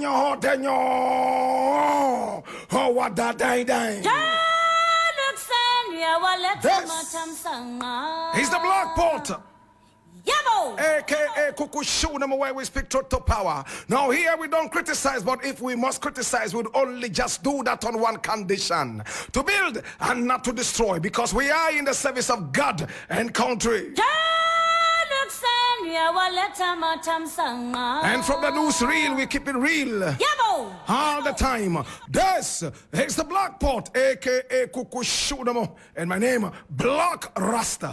denyo. Oh, what that dang. He's the black porter. Yabo! AKA Kufuor, where we speak truth to power. Now here we don't criticize, but if we must criticize, we'd only just do that on one condition: to build and not to destroy, because we are in the service of God and country. And from the newsreel, we keep it real. Yabo! All the time. This is the Black Pot, AKA Kufuor, and my name, Black Rasta.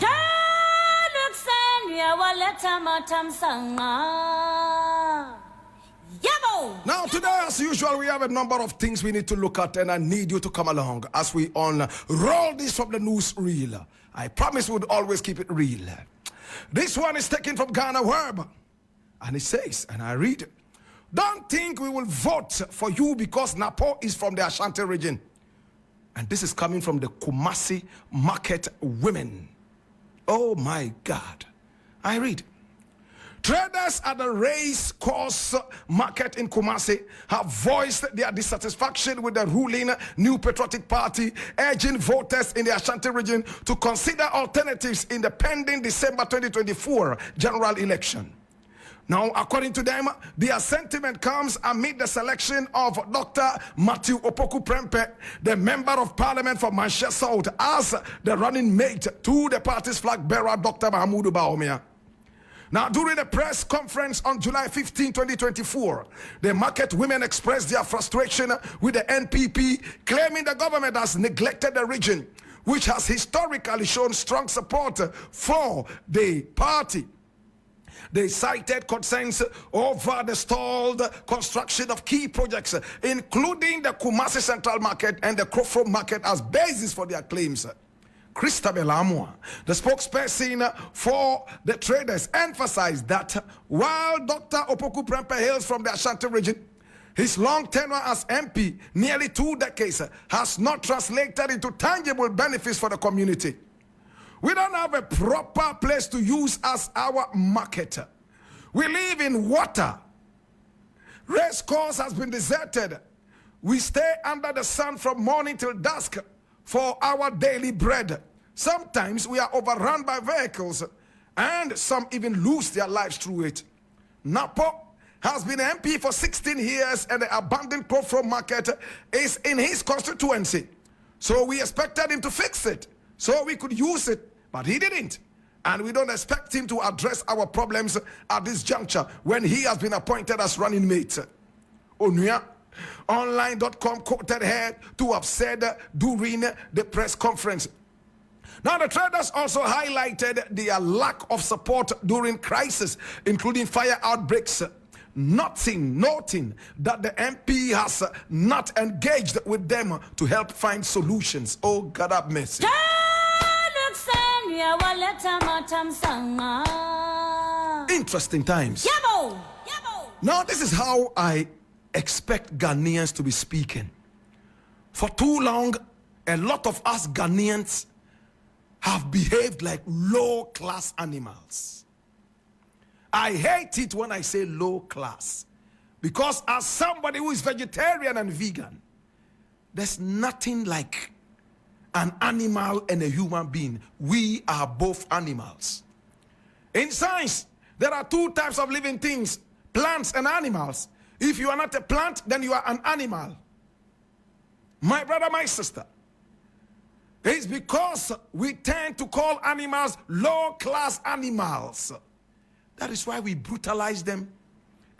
Now today, as usual, we have a number of things we need to look at, and I need you to come along as we unroll this from the newsreel. I promise we'd always keep it real. This one is taken from Ghana Web, and it says, and I read, "Don't think we will vote for you because Napo is from the Ashanti region." And this is coming from the Kumasi market women. Oh my God. I read, "Traders at the race course market in Kumasi have voiced their dissatisfaction with the ruling New Patriotic Party, urging voters in the Ashanti region to consider alternatives in the pending December 2024 general election." Now, according to them, their sentiment comes amid the selection of Dr. Matthew Opoku Prempeh, the Member of Parliament for Manchester South, as the running mate to the party's flag bearer, Dr. Mahamudu Bawumia. Now, during a press conference on July 15, 2024, the market women expressed their frustration with the NPP, claiming the government has neglected the region, which has historically shown strong support for the party. They cited concerns over the stalled construction of key projects, including the Kumasi Central Market and the Kufuor Market, as basis for their claims. Christabel Amwa, the spokesperson for the traders, emphasized that while Dr. Opoku Prempeh hails from the Ashanti region, his long tenure as MP, nearly 2 decades, has not translated into tangible benefits for the community. We don't have a proper place to use as our market. We live in water. Race course has been deserted. We stay under the sun from morning till dusk for our daily bread. Sometimes we are overrun by vehicles, and some even lose their lives through it. Napo has been MP for 16 years, and the abandoned Kufuor Market is in his constituency. So we expected him to fix it, so we could use it, but he didn't. And we don't expect him to address our problems at this juncture when he has been appointed as running mate. Onuya Online.com quoted her to have said during the press conference. Now, the traders also highlighted their lack of support during crisis, including fire outbreaks, noting that the MP has not engaged with them to help find solutions. Oh, God have mercy. Interesting times. Yabo! Now, this is how I expect Ghanaians to be speaking. For too long, a lot of us Ghanaians have behaved like low-class animals. I hate it when I say low class, because as somebody who is vegetarian and vegan, there's nothing like an animal and a human being. We are both animals. In science, there are 2 types of living things: plants and animals. If you are not a plant, then you are an animal. My brother, my sister, it's because we tend to call animals low-class animals. That is why we brutalize them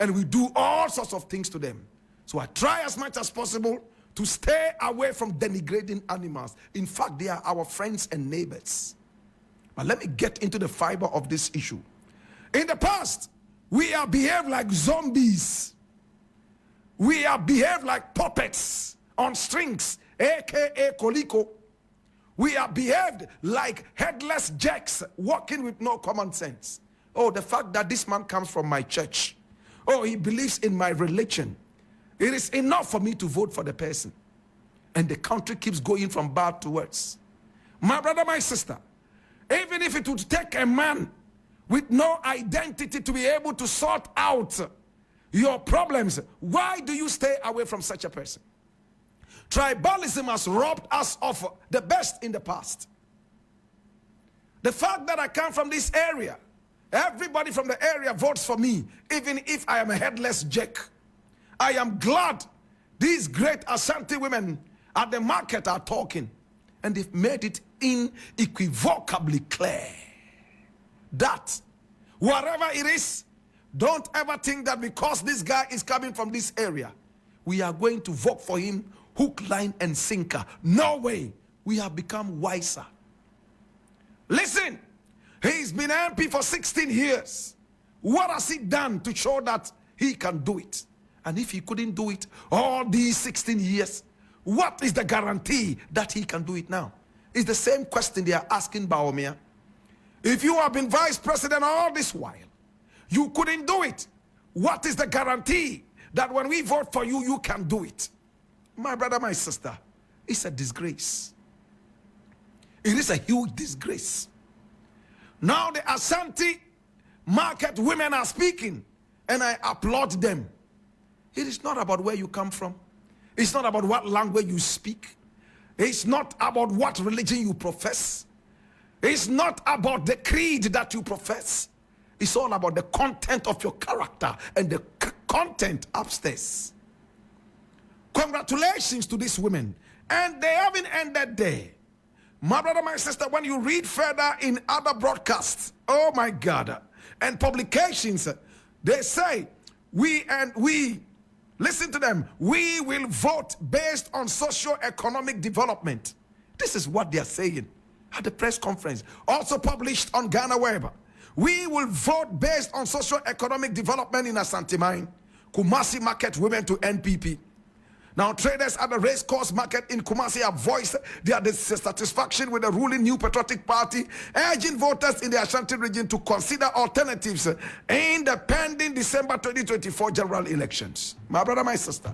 and we do all sorts of things to them. So I try as much as possible to stay away from denigrating animals. In fact, they are our friends and neighbors. But let me get into the fiber of this issue. In the past, we have behaved like zombies. We have behaved like puppets on strings, aka Koliko. We have behaved like headless jacks, walking with no common sense. Oh, the fact that this man comes from my church. Oh, he believes in my religion. It is enough for me to vote for the person. And the country keeps going from bad to worse. My brother, my sister, even if it would take a man with no identity to be able to sort out your problems, why do you stay away from such a person? Tribalism has robbed us of the best in the past. The fact that I come from this area, everybody from the area votes for me, even if I am a headless jack. I am glad these great Ashanti women at the market are talking, and they've made it unequivocally clear that whatever it is, don't ever think that because this guy is coming from this area, we are going to vote for him hook, line, and sinker. No way. We have become wiser. Listen, he's been MP for 16 years. What has he done to show that he can do it? And if he couldn't do it all these 16 years, what is the guarantee that he can do it now? It's the same question they are asking Baumia. If you have been vice president all this while, you couldn't do it. What is the guarantee that when we vote for you, you can do it? My brother, my sister, it's a disgrace. It is a huge disgrace. Now the Ashanti market women are speaking, and I applaud them. It is not about where you come from. It's not about what language you speak. It's not about what religion you profess. It's not about the creed that you profess. It's all about the content of your character and the content upstairs. Congratulations to these women. And they haven't ended there. My brother, my sister, when you read further in other broadcasts, oh my God, and publications, they say, listen to them, we will vote based on socio-economic development. This is what they are saying at the press conference, also published on Ghana Web. We will vote based on socio-economic development in Asante Mine, Kumasi market women to NPP. Now, traders at the race course market in Kumasi have voiced their dissatisfaction with the ruling New Patriotic Party, urging voters in the Ashanti region to consider alternatives in the pending December 2024 general elections. My brother, my sister,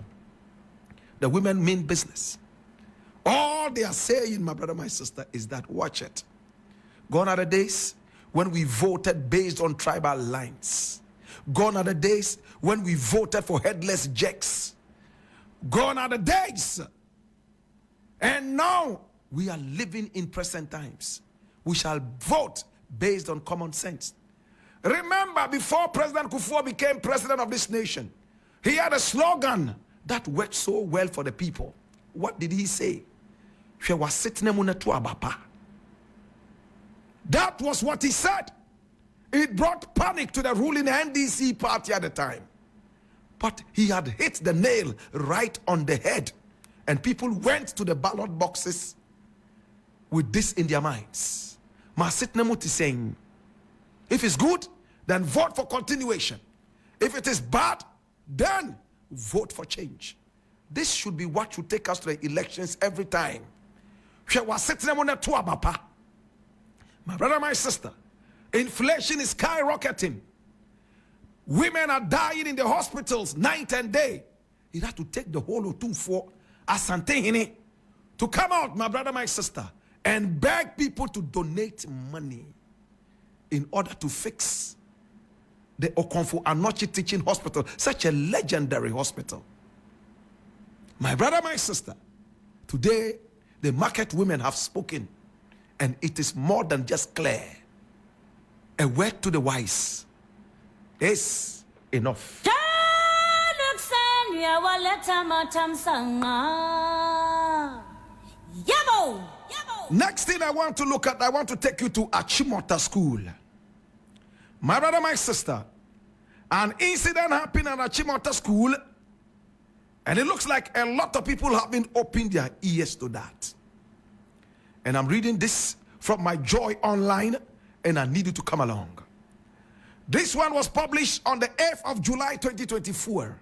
the women mean business. All they are saying, my brother, my sister, is that watch it. Gone are the days when we voted based on tribal lines. Gone are the days when we voted for headless jacks. Gone are the days. And now we are living in present times. We shall vote based on common sense. Remember, before President Kufuor became president of this nation, he had a slogan that worked so well for the people. What did he say? That was what he said. It brought panic to the ruling NDC party at the time. But he had hit the nail right on the head. And people went to the ballot boxes with this in their minds. Masitnemuti saying, if it's good, then vote for continuation. If it is bad, then vote for change. This should be what should take us to the elections every time. My brother, my sister, inflation is skyrocketing. Women are dying in the hospitals night and day. You have to take the whole of 2-4 Asante to come out, my brother, my sister, and beg people to donate money in order to fix the Akufo-Addo teaching hospital, such a legendary hospital. My brother, my sister, today the market women have spoken, and it is more than just clear. A word to the wise is enough. Next thing I want to look at, I want to take you to Achimota school. My brother, my sister, an incident happened at Achimota school, and it looks like a lot of people have been opening their ears to that. And I'm reading this from my Joy Online, and I need you to come along. This one was published on the 8th of July 2024.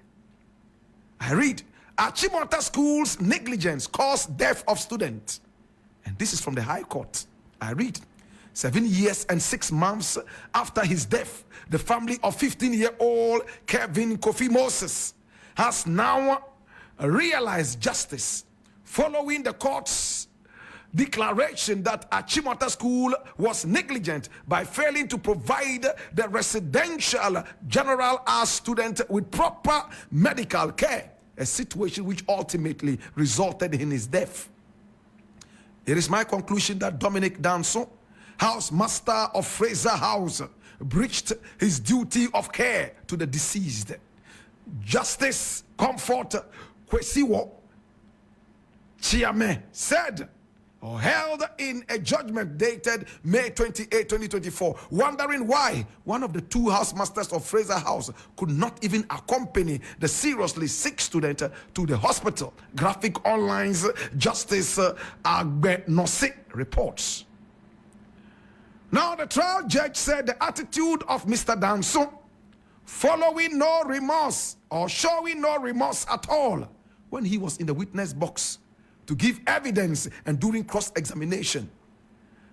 I read, Achimota school's negligence caused death of student. And this is from the High Court. I read, 7 years and 6 months after his death, the family of 15-year-old Kevin Kofi Moses has now realized justice following the court's declaration that Achimota School was negligent by failing to provide the residential general art student with proper medical care, a situation which ultimately resulted in his death. It is my conclusion that Dominic Danso, housemaster of Fraser House, breached his duty of care to the deceased. Justice Comfort Kwesiwo Chiame said, or held in a judgment dated May 28, 2024, wondering why one of the two housemasters of Fraser House could not even accompany the seriously sick student to the hospital. Graphic Online's Justice Agbe Nosi reports. Now, the trial judge said the attitude of Mr. Danso, following no remorse or showing no remorse at all when he was in the witness box to give evidence and during cross-examination,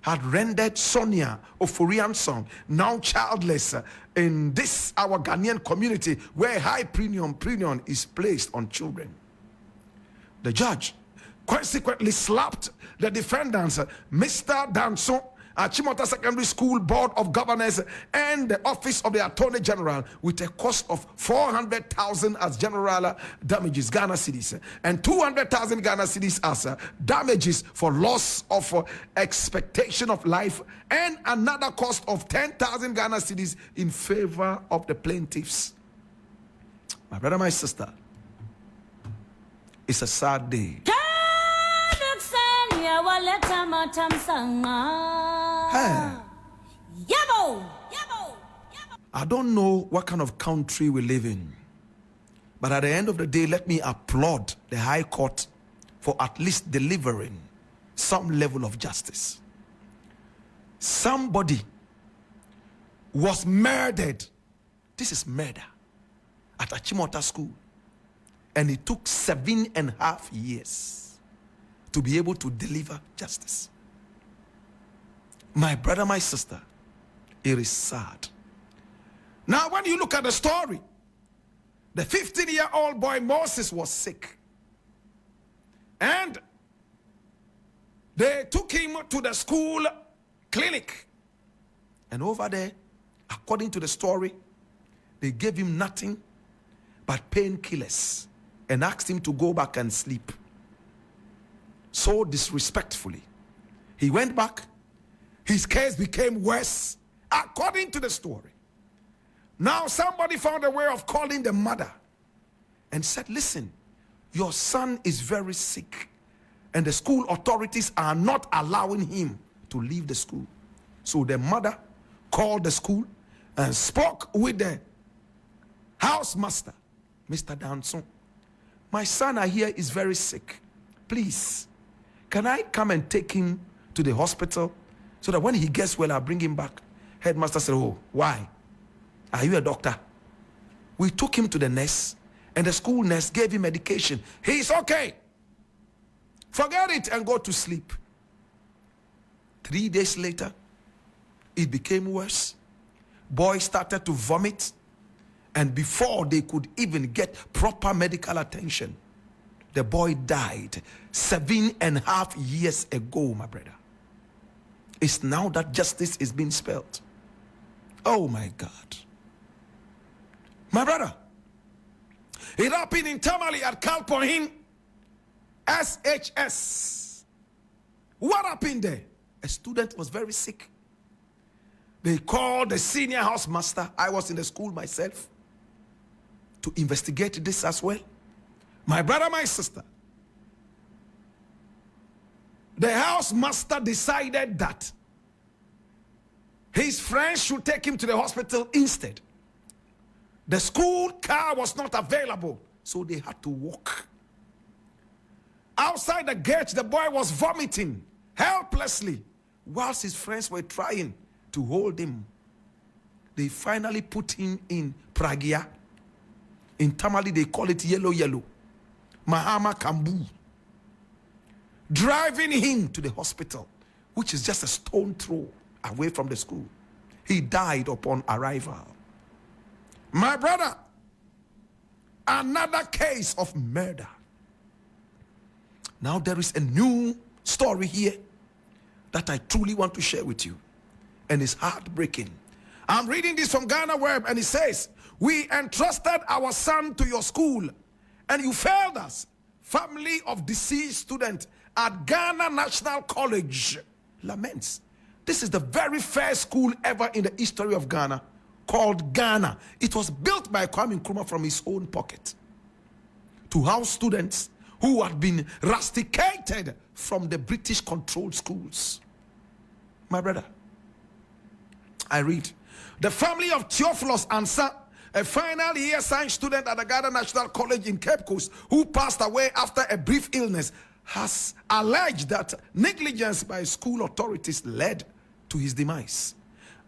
had rendered Sonia Oforiansong, now childless, in this our Ghanaian community where high premium is placed on children. The judge consequently slapped the defendants, Mr. Danso, Achimota Secondary School Board of Governors, and the Office of the Attorney General with a cost of 400,000 as general damages, Ghana cedis, and 200,000 Ghana cedis as damages for loss of expectation of life, and another cost of 10,000 Ghana cedis in favor of the plaintiffs. My brother, my sister, it's a sad day. Hey. I don't know what kind of country we live in, but at the end of the day, let me applaud the High Court for at least delivering some level of justice. Somebody was murdered. This is murder at Achimota School, and it took 7.5 years to be able to deliver justice. My brother, my sister, it is sad. Now, when you look at the story, the 15-year-old boy Moses was sick, and they took him to the school clinic, and over there, according to the story, they gave him nothing but painkillers and asked him to go back and sleep. So disrespectfully, he went back. His case became worse, according to the story. Now somebody found a way of calling the mother and said, listen, your son is very sick, and the school authorities are not allowing him to leave the school. So the mother called the school and spoke with the housemaster, Mr. Danson. My son I hear is very sick. Please, can I come and take him to the hospital so that when he gets well, I'll bring him back? Headmaster said, oh, why? Are you a doctor? We took him to the nurse, and the school nurse gave him medication. He's okay. Forget it and go to sleep. 3 days later, it became worse. Boy started to vomit, and before they could even get proper medical attention, the boy died 7.5 years ago, my brother. It's now that justice is being spelled. Oh my God. My brother, it happened in Tamale at Kalpohin, SHS. What happened there? A student was very sick. They called the senior housemaster. I was in the school myself to investigate this as well. My brother, my sister, the housemaster decided that his friends should take him to the hospital instead. The school car was not available, so they had to walk. Outside the gate, the boy was vomiting helplessly whilst his friends were trying to hold him. They finally put him in Pragia. In Tamale, they call it yellow. Mahama Kambu. Driving him to the hospital, which is just a stone throw away from the school. He died upon arrival. My brother, another case of murder. Now there is a new story here that I truly want to share with you. And it's heartbreaking. I'm reading this from Ghana Web, and it says, we entrusted our son to your school and you failed us. Family of deceased student at Ghana National College laments. This is the very first school ever in the history of Ghana called Ghana. It was built by Kwame Nkrumah from his own pocket to house students who had been rusticated from the British-controlled schools. My brother, I read, the family of Theophilus Ansa, a final year science student at the Ghana National College in Cape Coast, who passed away after a brief illness, has alleged that negligence by school authorities led to his demise.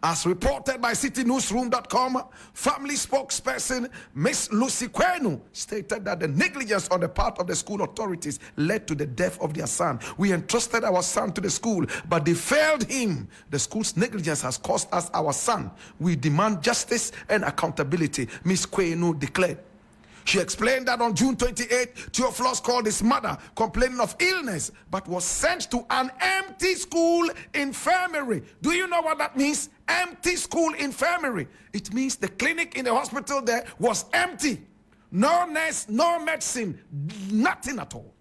As reported by citynewsroom.com, family spokesperson Miss Lucy Kwenu stated that the negligence on the part of the school authorities led to the death of their son. We entrusted our son to the school, but they failed him. The school's negligence has cost us our son. We demand justice and accountability, Miss Kwenu declared. She explained that on June 28, Theophilus called his mother complaining of illness, but was sent to an empty school infirmary. Do you know what that means? Empty school infirmary. It means the clinic in the hospital there was empty. No nurse, no medicine, nothing at all.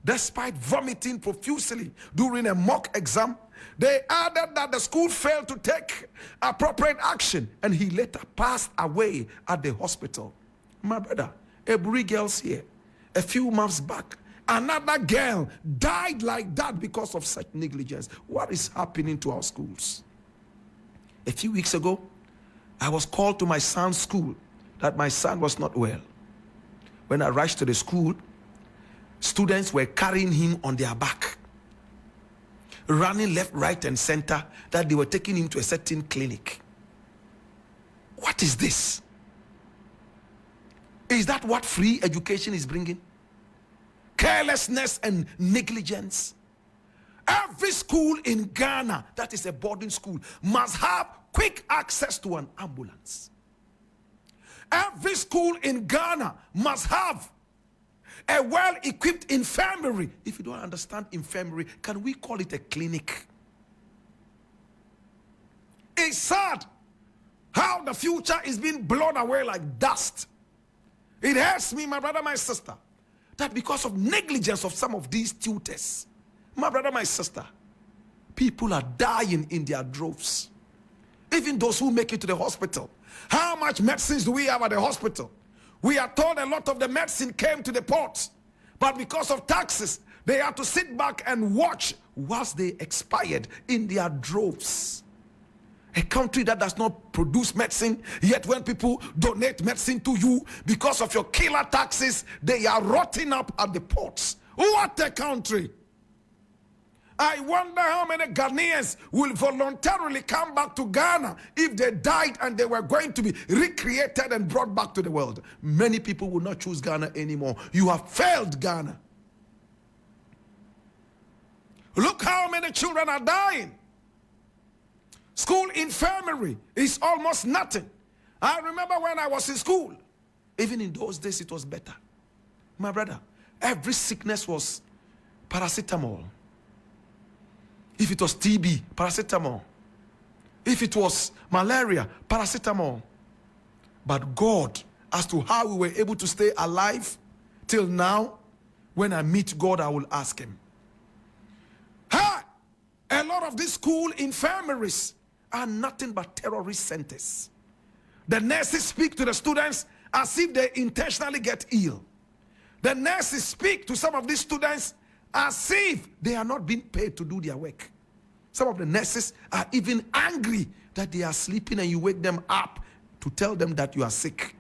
Despite vomiting profusely during a mock exam, they added that the school failed to take appropriate action, and he later passed away at the hospital. My brother, a Buri girl's here. A few months back, another girl died like that because of such negligence. What is happening to our schools? A few weeks ago, I was called to my son's school that my son was not well. When I rushed to the school, students were carrying him on their back, running left, right, and center, that they were taking him to a certain clinic. What is this? Is that what free education is bringing? Carelessness and negligence. Every school in Ghana that is a boarding school must have quick access to an ambulance. Every school in Ghana must have a well-equipped infirmary. If you don't understand infirmary, can we call it a clinic? It's sad how the future is being blown away like dust. It hurts me, my brother, my sister, that because of negligence of some of these tutors, my brother, my sister, people are dying in their droves. Even those who make it to the hospital. How much medicines do we have at the hospital? We are told a lot of the medicine came to the port, but because of taxes, they have to sit back and watch whilst they expired in their droves. A country that does not produce medicine, yet when people donate medicine to you because of your killer taxes, they are rotting up at the ports. What a country! I wonder how many Ghanaians will voluntarily come back to Ghana if they died and they were going to be recreated and brought back to the world. Many people will not choose Ghana anymore. You have failed Ghana. Look how many children are dying. School infirmary is almost nothing. I remember when I was in school, even in those days it was better. My brother, every sickness was paracetamol. If it was TB, paracetamol. If it was malaria, paracetamol. But God, as to how we were able to stay alive till now, when I meet God, I will ask him. A lot of these school infirmaries are nothing but terrorist centers. The nurses speak to the students as if they intentionally get ill. The nurses speak to some of these students as if they are not being paid to do their work. Some of the nurses are even angry that they are sleeping and you wake them up to tell them that you are sick.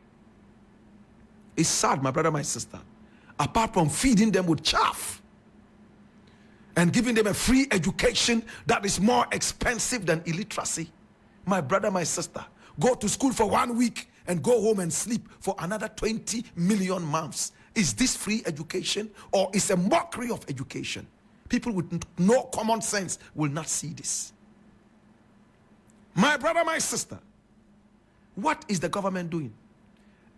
It's sad, my brother, my sister. Apart from feeding them with chaff and giving them a free education that is more expensive than illiteracy. My brother, my sister, go to school for 1 week and go home and sleep for another 20 million months. Is this free education or is a mockery of education? People with no common sense will not see this. My brother, my sister, what is the government doing?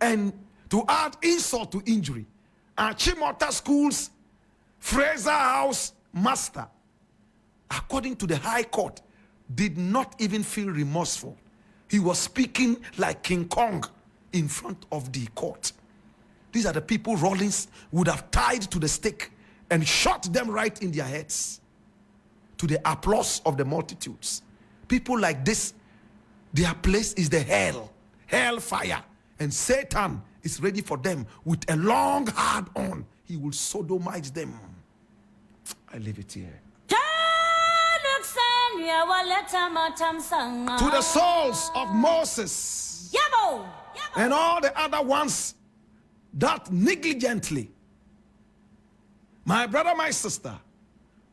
And to add insult to injury, Achimota School's Fraser House master according to the High Court, did not even feel remorseful. He was speaking like King Kong in front of the court. These are the people Rawlings would have tied to the stake and shot them right in their heads, to the applause of the multitudes. People like this, their place is the hellfire, and Satan is ready for them with a long hard on. He will sodomize them. I leave it here. To the souls of Moses and all the other ones that negligently, my brother, my sister,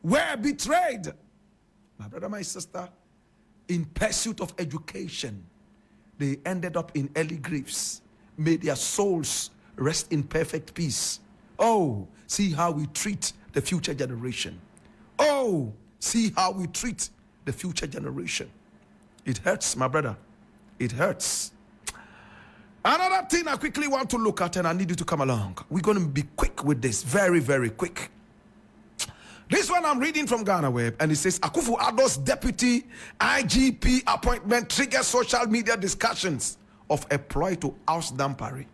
were betrayed. My brother, my sister, in pursuit of education, they ended up in early graves. May their souls rest in perfect peace. Oh, see how we treat the future generation. Oh, see how we treat the future generation. It hurts, my brother. It hurts. Another thing I quickly want to look at, and I need you to come along. We're going to be quick with this. Very, very quick. This one I'm reading from Ghana Web, and it says, Akufo-Addo's deputy IGP appointment triggers social media discussions of a ploy to oust Dampare.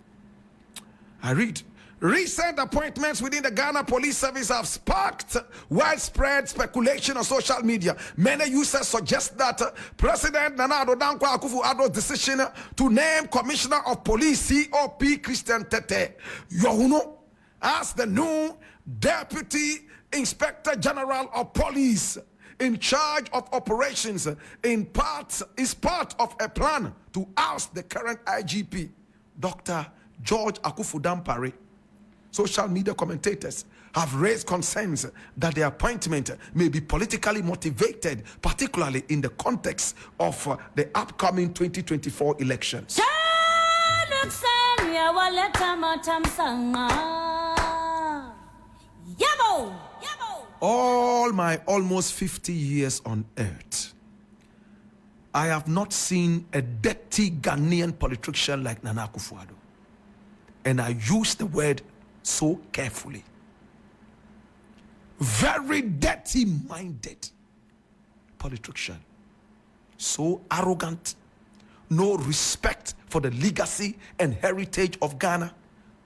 I read, recent appointments within the Ghana Police Service have sparked widespread speculation on social media. Many users suggest that President Nana Addo Dankwa Akufo-Addo's decision to name Commissioner of Police COP Christian Tete Yohuno as the new Deputy Inspector General of Police in charge of operations is part of a plan to oust the current IGP, Dr. George Akufo-Dampare. Social media commentators have raised concerns that the appointment may be politically motivated, particularly in the context of the upcoming 2024 elections. All my almost 50 years on earth, I have not seen a dirty Ghanaian politician like Nana Akufo-Addo. And I use the word so carefully. Very dirty-minded politician. So arrogant. No respect for the legacy and heritage of Ghana.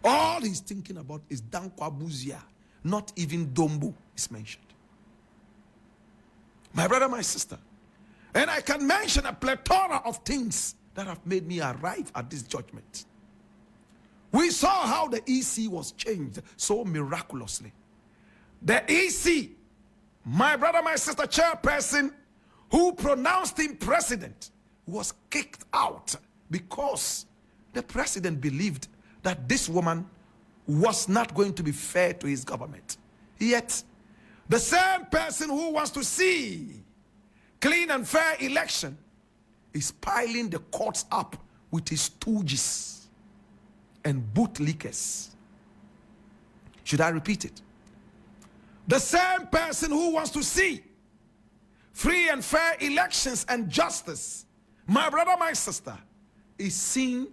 All he's thinking about is Dankwa Buzia. Not even Dombo is mentioned. My brother, my sister. And I can mention a plethora of things that have made me arrive at this judgment. We saw how the EC was changed so miraculously. The EC, my brother, my sister, chairperson, who pronounced him president, was kicked out because the president believed that this woman was not going to be fair to his government. Yet, the same person who wants to see clean and fair election is piling the courts up with his stooges and bootlickers. Should I repeat it? The same person who wants to see free and fair elections and justice, my brother, my sister, is seen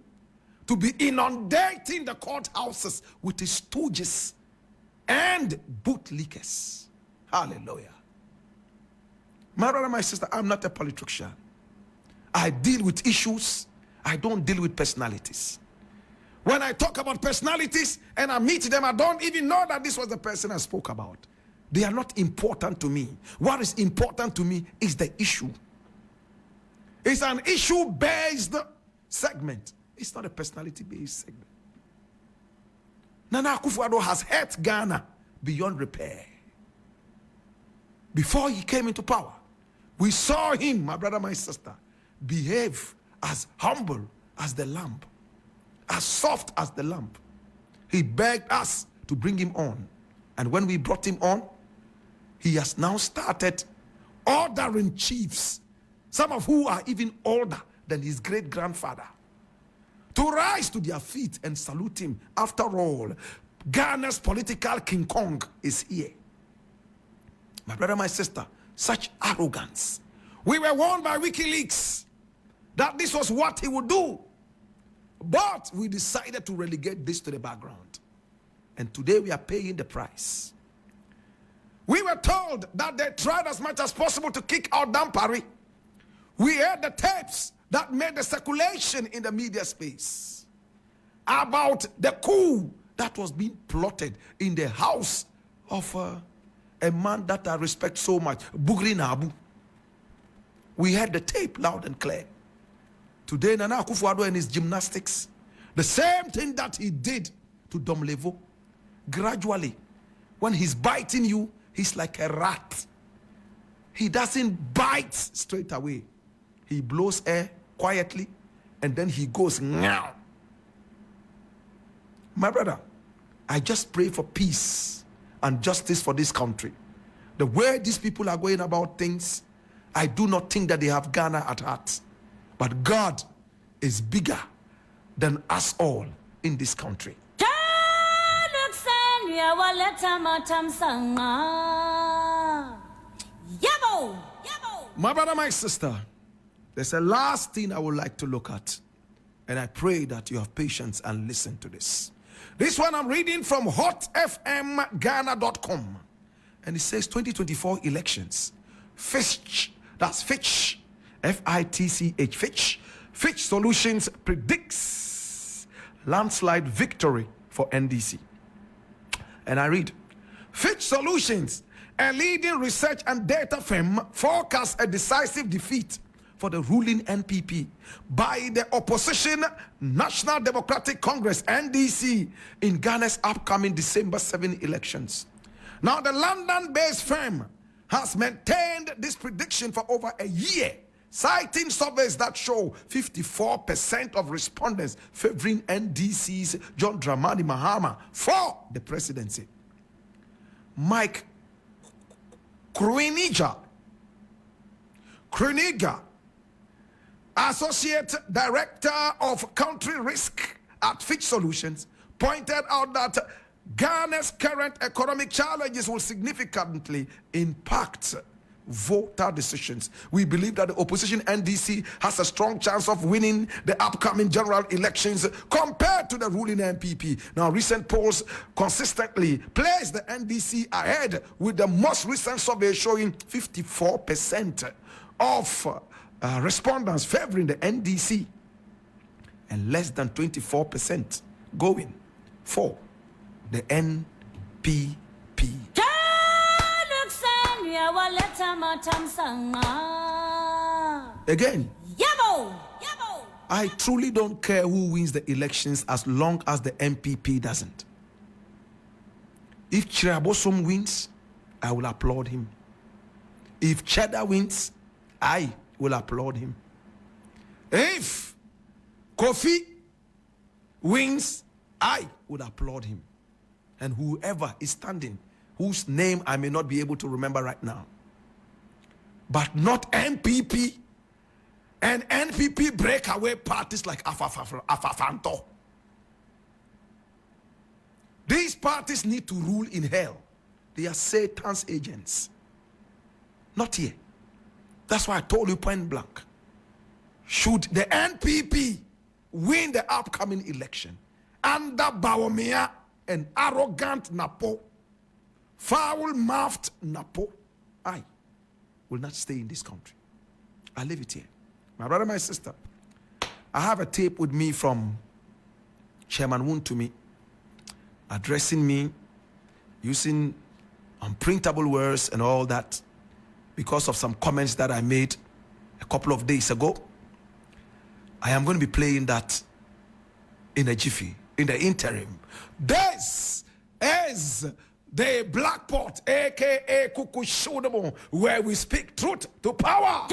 to be inundating the courthouses with his stooges and bootlickers. Hallelujah. My brother, my sister, I'm not a politician. I deal with issues. I don't deal with personalities. When I talk about personalities and I meet them, I don't even know that this was the person I spoke about. They are not important to me. What is important to me is the issue. It's an issue-based segment. It's not a personality-based segment. Nana Akufo-Addo has hurt Ghana beyond repair. Before he came into power, we saw him, my brother, my sister, behave as humble as the lamb, as soft as the lamb. He begged us to bring him on. And when we brought him on, he has now started ordering chiefs, some of who are even older than his great-grandfather, to rise to their feet and salute him. After all, Ghana's political King Kong is here. My brother, my sister, such arrogance. We were warned by WikiLeaks that this was what he would do. But we decided to relegate this to the background. And today we are paying the price. We were told that they tried as much as possible to kick out Dampari. We heard the tapes that made the circulation in the media space about the coup that was being plotted in the house of a man that I respect so much, Bugri Nabu. We heard the tape loud and clear. Today, Nana Akufo-Addo and his gymnastics, the same thing that he did to Dom Levo, gradually, when he's biting you, he's like a rat. He doesn't bite straight away. He blows air quietly, and then he goes, now. My brother, I just pray for peace and justice for this country. The way these people are going about things, I do not think that they have Ghana at heart. But God is bigger than us all in this country. My brother, my sister, there's a last thing I would like to look at. And I pray that you have patience and listen to this. This one I'm reading from hotfmghana.com. And it says 2024 elections. Fitch, that's Fitch, F-I-T-C-H, Fitch. Fitch Solutions predicts landslide victory for NDC. And I read, Fitch Solutions, a leading research and data firm, forecasts a decisive defeat for the ruling NPP by the opposition National Democratic Congress, NDC, in Ghana's upcoming December 7 elections. Now, the London-based firm has maintained this prediction for over a year, citing surveys that show 54% of respondents favoring NDC's John Dramani Mahama for the presidency. Mike Kruniga, Associate Director of Country Risk at Fitch Solutions, pointed out that Ghana's current economic challenges will significantly impact voter decisions. We believe that the opposition NDC has a strong chance of winning the upcoming general elections compared to the ruling NPP. Now, recent polls consistently place the NDC ahead, with the most recent survey showing 54% of respondents favoring the NDC and less than 24% going for the NPP. Again, I truly don't care who wins the elections as long as the NPP doesn't. If Chirabosom wins, I will applaud him. If Cheddar wins, I will applaud him. If Kofi wins, I would applaud him. And whoever is standing, whose name I may not be able to remember right now, but not NPP and NPP breakaway parties like Afafanto. These parties need to rule in hell. They are Satan's agents. Not here. That's why I told you point blank. Should the NPP win the upcoming election under Bawumia and arrogant Napo, foul-mouthed Napo, I will not stay in this country. I leave it here. My brother, my sister, I have a tape with me from Chairman Wontumi addressing me using unprintable words and all that because of some comments that I made a couple of days ago. I am going to be playing that in a jiffy, in the interim. This is the Black Pot, aka Kukushodomo, where we speak truth to power.